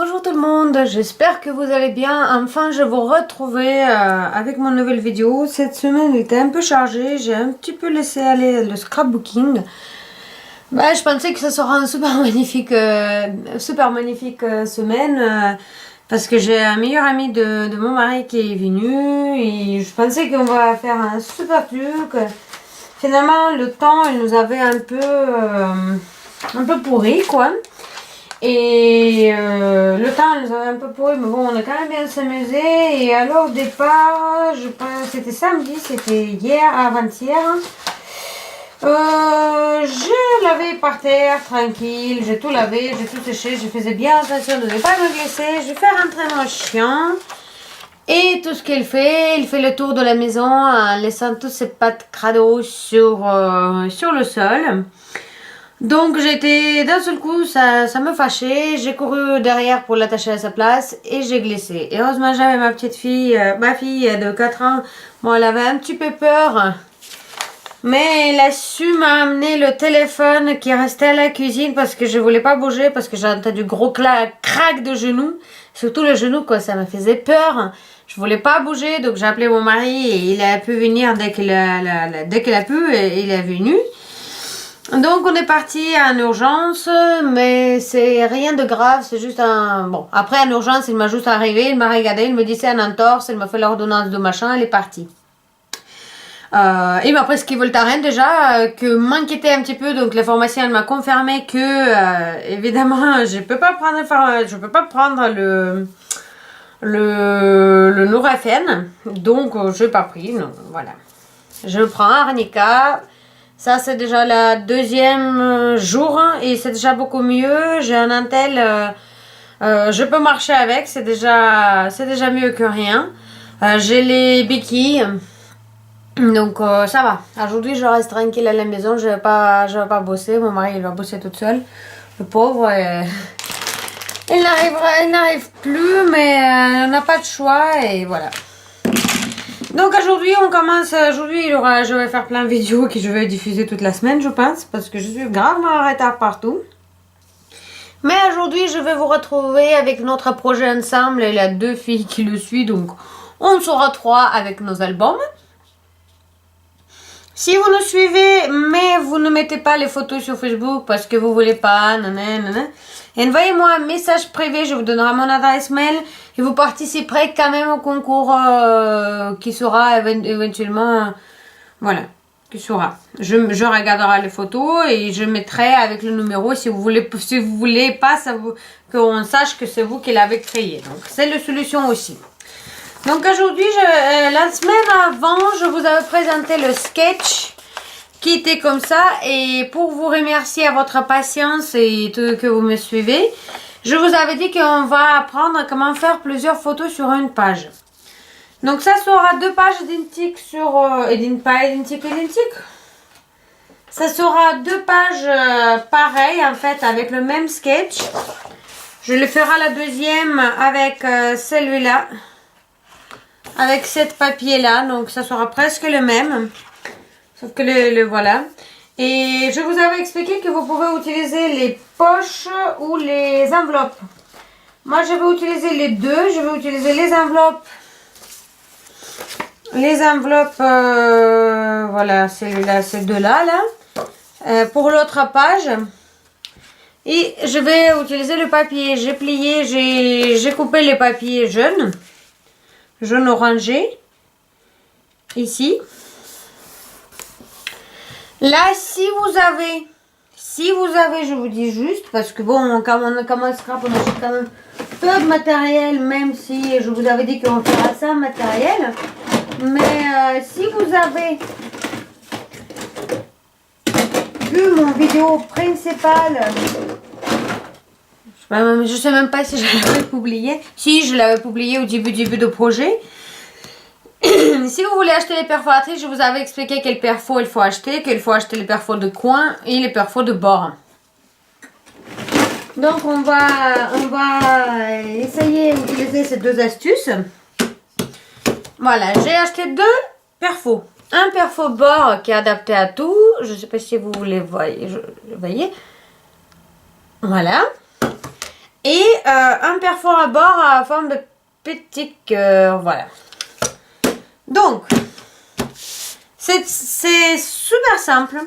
Bonjour tout le monde, j'espère que vous allez bien. Enfin, je vous retrouvais avec mon nouvelle vidéo. Cette semaine était un peu chargée, j'ai un petit peu laissé aller le scrapbooking. Je pensais que ce sera une super magnifique semaine parce que j'ai un meilleur ami de mon mari qui est venu et je pensais qu'on va faire un super truc. Finalement, le temps, il nous avait un peu pourri quoi. Et le temps nous avait un peu pourri, mais bon, on a quand même bien s'amusé. Et alors, au départ, je pense c'était samedi, c'était hier, avant-hier. Je lavais par terre, tranquille, j'ai tout lavé, j'ai tout séché, je faisais bien attention de ne pas me glisser. Je fais rentrer mon chien. Et tout ce qu'il fait, il fait le tour de la maison en laissant toutes ses pattes crado sur le sol. Donc j'étais d'un seul coup, ça me fâchait, j'ai couru derrière pour l'attacher à sa place et j'ai glissé. Et heureusement j'avais ma petite fille, ma fille de 4 ans, bon elle avait un petit peu peur, mais elle a su m'amener le téléphone qui restait à la cuisine parce que je voulais pas bouger, parce que j'ai entendu gros crack de genou, surtout le genou quoi, ça me faisait peur. Je voulais pas bouger, donc j'ai appelé mon mari et il a pu venir dès qu'il a pu, et il est venu. Donc on est parti en urgence, mais c'est rien de grave, c'est juste un... Bon, après en urgence, il m'a juste arrivé, il m'a regardé, il me dit c'est un entorse, il m'a fait l'ordonnance de machin, il est parti. Il m'a prescrit Voltaren déjà, que m'inquiétait un petit peu, donc la pharmacienne elle m'a confirmé que, évidemment, je peux pas prendre le Nurofen, donc je n'ai pas pris, non, voilà. Je prends Arnica. Ça, c'est déjà la deuxième jour et c'est déjà beaucoup mieux. J'ai un Intel, je peux marcher avec, c'est déjà mieux que rien. J'ai les béquilles, donc ça va. Aujourd'hui, je reste tranquille à la maison, je vais pas bosser. Mon mari, il va bosser toute seule. Le pauvre, il n'arrive plus, mais on n'a pas de choix et voilà. Donc aujourd'hui je vais faire plein de vidéos que je vais diffuser toute la semaine je pense, parce que je suis gravement en retard partout. Mais aujourd'hui je vais vous retrouver avec notre projet ensemble, il y a 2 filles qui le suivent, donc on sera 3 avec nos albums. Si vous nous suivez, mais vous ne mettez pas les photos sur Facebook parce que vous voulez pas, envoyez-moi un message privé, je vous donnerai mon adresse mail et vous participerez quand même au concours qui sera éventuellement, voilà, qui sera. Je regarderai les photos et je mettrai avec le numéro si vous voulez pas qu'on sache que c'est vous qui l'avez créé. Donc c'est la solution aussi. Donc aujourd'hui, la semaine avant, je vous avais présenté le sketch qui était comme ça. Et pour vous remercier à votre patience et que vous me suivez, je vous avais dit qu'on va apprendre comment faire plusieurs photos sur une page. Donc ça sera 2 pages identiques pas identiques. Ça sera 2 pages pareilles en fait avec le même sketch. Je le ferai la deuxième avec celui-là. Avec cette papier là, donc ça sera presque le même, sauf que le voilà. Et je vous avais expliqué que vous pouvez utiliser les poches ou les enveloppes. Moi je vais utiliser les deux, je vais utiliser les enveloppes. Voilà, celui-là, ces deux-là, pour l'autre page. Et je vais utiliser le papier, j'ai plié, j'ai coupé les papiers jaunes. Jaune orangé, ici. Là, si vous avez, je vous dis juste, parce que bon, comme on scrap, on achète quand même peu de matériel, même si je vous avais dit qu'on fera ça matériel. Mais si vous avez vu mon vidéo principale, je sais même pas si je l'avais publié. Si, je l'avais publié au début de projet. Si vous voulez acheter les perforatrices, je vous avais expliqué quel perfo il faut acheter, qu'il faut acheter les perfos de coin et les perfos de bord. Donc on va essayer d'utiliser ces 2 astuces. Voilà, j'ai acheté 2 perfos. Un perfo bord qui est adapté à tout. Je sais pas si vous les voyez. Voilà. Et un perforat à bord à forme de petit cœur. Voilà. Donc, c'est super simple.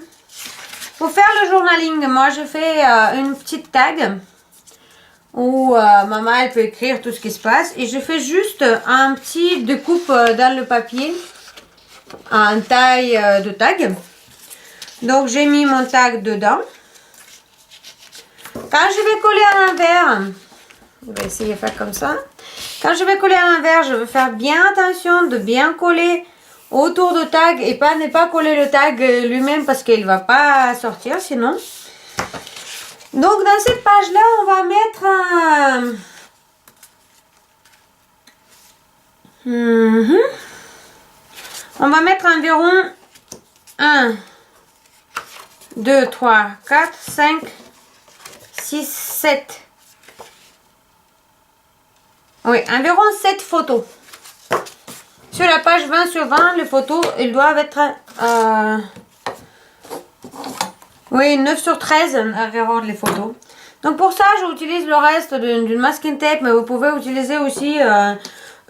Pour faire le journaling, moi je fais une petite tag où maman elle peut écrire tout ce qui se passe. Et je fais juste un petit découpe dans le papier en taille de tag. Donc j'ai mis mon tag dedans. Quand je vais coller à l'envers, je vais essayer de faire comme ça. Quand je vais coller à l'envers, je vais faire bien attention de bien coller autour du tag et ne pas coller le tag lui-même parce qu'il ne va pas sortir sinon. Donc dans cette page-là, on va mettre on va mettre environ 1, 2, 3, 4, 5, 6, 7. Oui, environ 7 photos. Sur la page 20 sur 20, les photos, elles doivent être... oui, 9 sur 13 environ les photos. Donc pour ça, j'utilise le reste d'une masking tape, mais vous pouvez utiliser aussi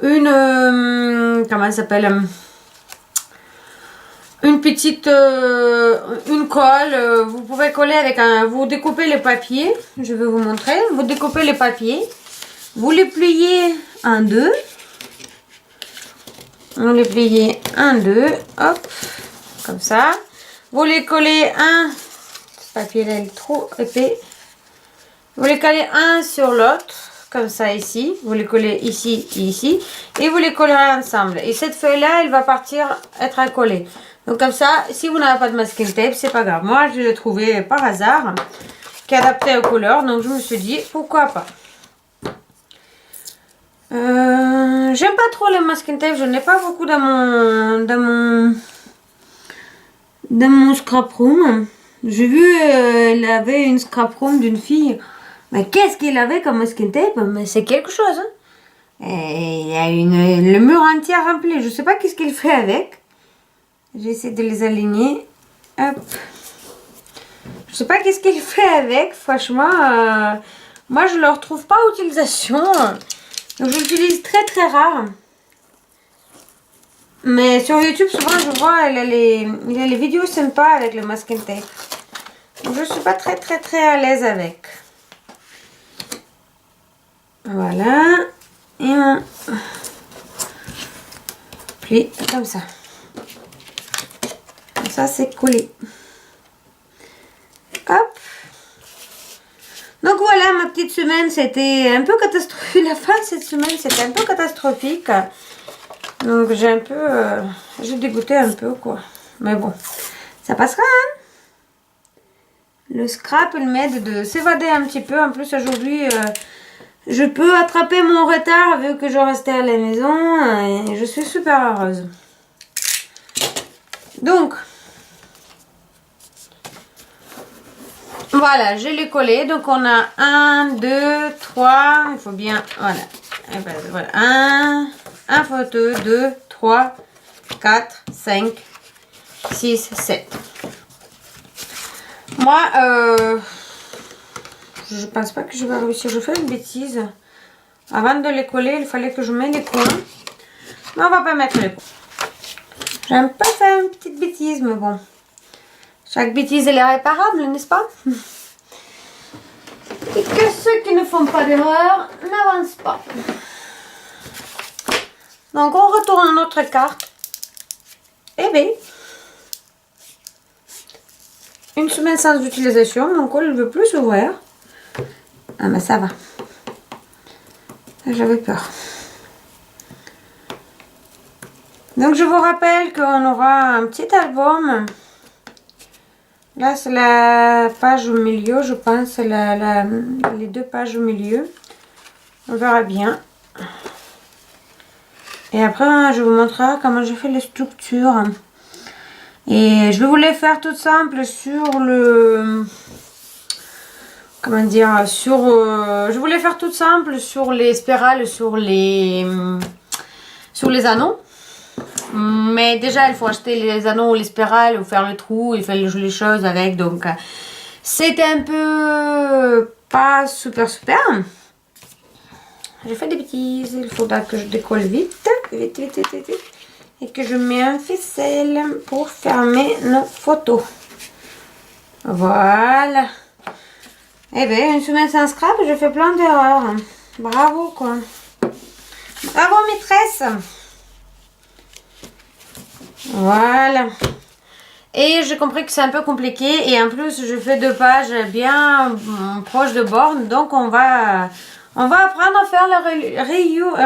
comment ça s'appelle, une petite une colle. Vous pouvez coller avec vous découpez les papiers, je vais vous montrer. Vous découpez les papiers, vous les pliez en deux. Vous les pliez en deux, hop, comme ça. Vous les collez ce papier là est trop épais. Vous les collez un sur l'autre, comme ça ici. Vous les collez ici et ici. Et vous les collerez ensemble. Et cette feuille là, elle va être collée. Donc comme ça, si vous n'avez pas de masking tape, c'est pas grave. Moi, je l'ai trouvé par hasard, qui est adapté aux couleurs. Donc je me suis dit, pourquoi pas. J'aime pas trop les masking tape, je n'ai pas beaucoup dans mon scrap room. J'ai vu, il avait une scrap room d'une fille. Mais qu'est-ce qu'il avait comme masking tape? Mais c'est quelque chose. Hein. Et il y a le mur entier rempli. Je sais pas qu'est-ce qu'il fait avec. J'essaie de les aligner. Hop. Je sais pas qu'est-ce qu'il fait avec. Franchement, moi je leur trouve pas utilisation. Donc je l'utilise très très rare. Mais sur YouTube, souvent je vois il y a les vidéos sympas avec le masking tape. Donc je suis pas très à l'aise avec. Voilà. Et on plie comme ça. Comme ça c'est collé. Hop. Donc voilà, ma petite semaine, c'était un peu catastrophique. La fin de cette semaine, c'était un peu catastrophique. Donc j'ai un peu... j'ai dégoûté un peu, quoi. Mais bon, ça passera, hein. Le scrap, il m'aide de s'évader un petit peu. En plus, aujourd'hui, je peux attraper mon retard vu que je restais à la maison. Et je suis super heureuse. Donc... voilà, je l'ai collé. Donc, on a 1, 2, 3. Il faut bien... voilà. Et ben, voilà. 1 photo, 2, 3, 4, 5, 6, 7. Moi, je pense pas que je vais réussir. Je fais une bêtise. Avant de les coller, il fallait que je mette les coins. Mais on va pas mettre les coins. J'aime pas faire une petite bêtise, mais bon. Chaque bêtise, elle est réparable, n'est-ce pas? Et que ceux qui ne font pas d'erreur n'avancent pas. Donc, on retourne à notre carte. Eh bien, une semaine sans utilisation, mon col ne veut plus s'ouvrir. Ah, mais ça va. J'avais peur. Donc, je vous rappelle qu'on aura un petit album. Là, c'est la page au milieu, je pense, les deux pages au milieu. On verra bien. Et après, je vous montrerai comment je fais les structures. Et je vais vous les faire toutes simples sur le... comment dire, sur... je voulais faire toutes simples sur les spirales, sur les anneaux. Mais déjà, il faut acheter les anneaux ou les spirales, ou faire le trou, et faire les choses avec. Donc, c'était un peu pas super. J'ai fait des bêtises. Il faudra que je décolle vite. Vite. Et que je mets un ficelle pour fermer nos photos. Voilà. Eh bien, une semaine sans scrap, je fais plein d'erreurs. Bravo, quoi. Bravo, maîtresse. Voilà. Et j'ai compris que c'est un peu compliqué. Et en plus, je fais 2 pages bien proches de borne. Donc, on va apprendre à faire la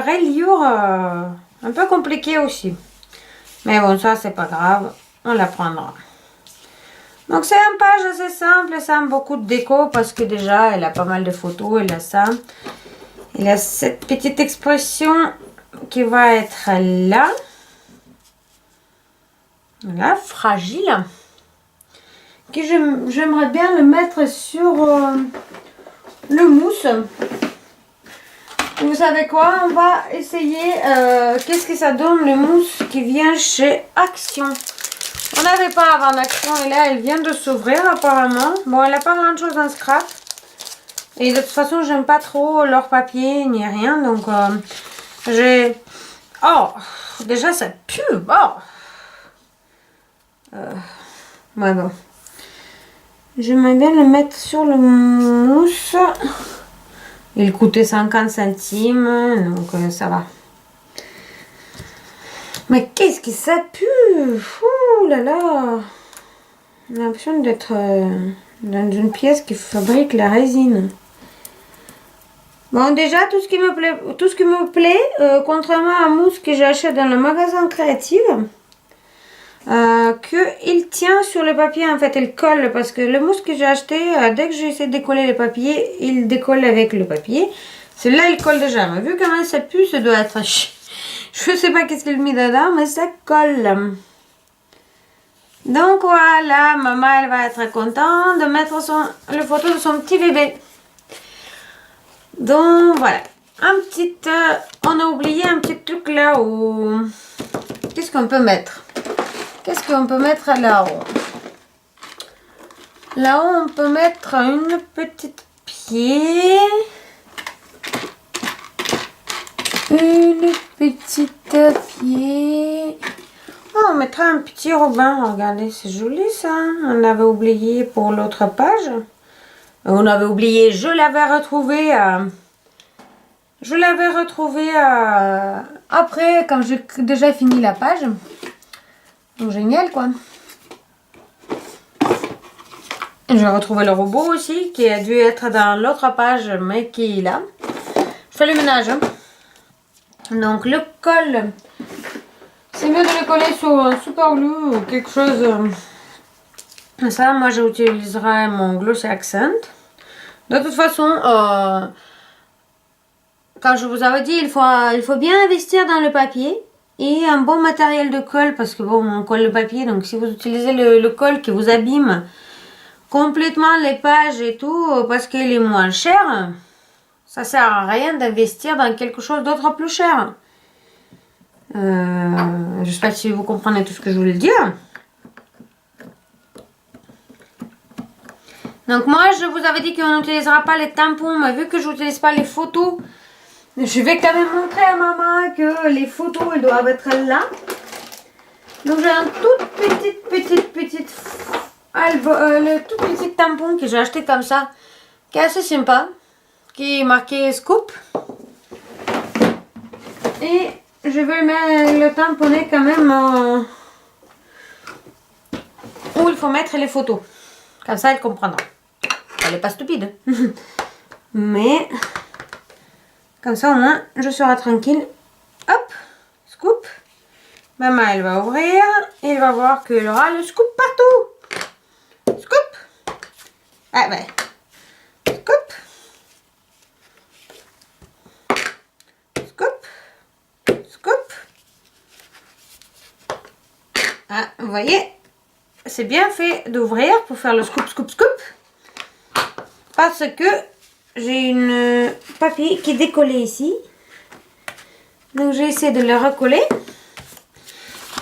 reliure un peu compliqué aussi. Mais bon, ça, c'est pas grave. On l'apprendra. Donc, c'est une page assez simple, sans beaucoup de déco. Parce que déjà, elle a pas mal de photos. Elle a ça. Il a cette petite expression qui va être là. Voilà, fragile. Que j'aimerais bien le mettre sur le mousse. Vous savez quoi? On va essayer qu'est-ce que ça donne le mousse qui vient chez Action. On n'avait pas avant Action et là elle vient de s'ouvrir apparemment. Bon, elle n'a pas grand chose en scrap. Et de toute façon, j'aime pas trop leur papier ni rien. Donc, j'ai... Oh, déjà ça pue. Oh. Ouais, bon. J'aimerais bien le mettre sur le mousse. Il coûtait 50 centimes, donc ça va. Mais qu'est-ce que ça pue! Ouh là là! J'ai l'impression d'être dans une pièce qui fabrique la résine. Bon, déjà, tout ce qui me plaît, contrairement à mousse que j'achète dans le magasin Créative, qu'il tient sur le papier, en fait, il colle, parce que le mousse que j'ai acheté, dès que j'essaie de décoller le papier, il décolle avec le papier. Celui-là, il colle déjà, mais vu comment ça pue, ça doit être... Je sais pas qu'est-ce qu'il met dedans, mais ça colle. Donc voilà, maman, elle va être contente de mettre le photo de son petit bébé. Donc voilà, on a oublié un petit truc là où... Qu'est-ce qu'on peut mettre? Qu'est-ce qu'on peut mettre là-haut? Là-haut, on peut mettre une petite pied. Une petite pied. Oh, on mettra un petit ruban. Regardez, c'est joli ça. On l'avait oublié pour l'autre page. On avait oublié, je l'avais retrouvé. Après, quand j'ai déjà fini la page. Donc génial quoi. J'ai retrouvé le robot aussi qui a dû être dans l'autre page mais qui est là. Je fais le ménage. Hein. Donc le col, c'est mieux de le coller sur un super glue ou quelque chose. Ça, moi j'utiliserai mon Glossy Accent. De toute façon, quand je vous avais dit, il faut bien investir dans le papier. Et un bon matériel de colle, parce que bon, on colle le papier, donc si vous utilisez le colle qui vous abîme complètement les pages et tout, parce qu'il est moins cher, ça sert à rien d'investir dans quelque chose d'autre plus cher. Je sais pas si vous comprenez tout ce que je voulais dire. Donc moi, je vous avais dit qu'on n'utilisera pas les tampons, mais vu que je n'utilise pas les photos, je vais quand même montrer à maman que les photos, elles doivent être là. Donc j'ai un tout petit tampon que j'ai acheté comme ça, qui est assez sympa, qui est marqué Scoop. Et je vais le tamponner quand même où il faut mettre les photos. Comme ça, elle comprendra. Elle n'est pas stupide. Mais... Comme ça, au moins, je serai tranquille. Hop, scoop. Maman, elle va ouvrir. Et elle va voir qu'il aura le scoop partout. Scoop. Ah ben. Scoop. Scoop. Scoop. Ah, vous voyez, c'est bien fait d'ouvrir pour faire le scoop, scoop, scoop. Parce que... j'ai une papier qui est décollé ici. Donc j'ai essayé de le recoller.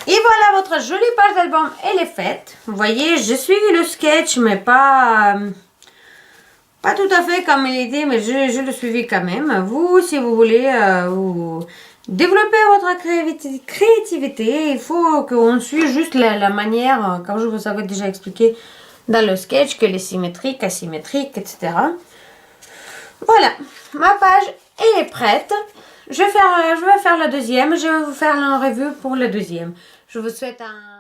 Et voilà, votre jolie page d'album, elle est faite. Vous voyez, j'ai suivi le sketch, mais pas Pas tout à fait comme il était, mais je le suivis quand même. Vous, si vous voulez vous développer votre créativité, il faut qu'on suive juste la manière, comme je vous avais déjà expliqué dans le sketch, que les symétriques, asymétriques, etc. Voilà, ma page est prête. Je vais faire la deuxième. Je vais vous faire la revue pour la deuxième. Je vous souhaite un...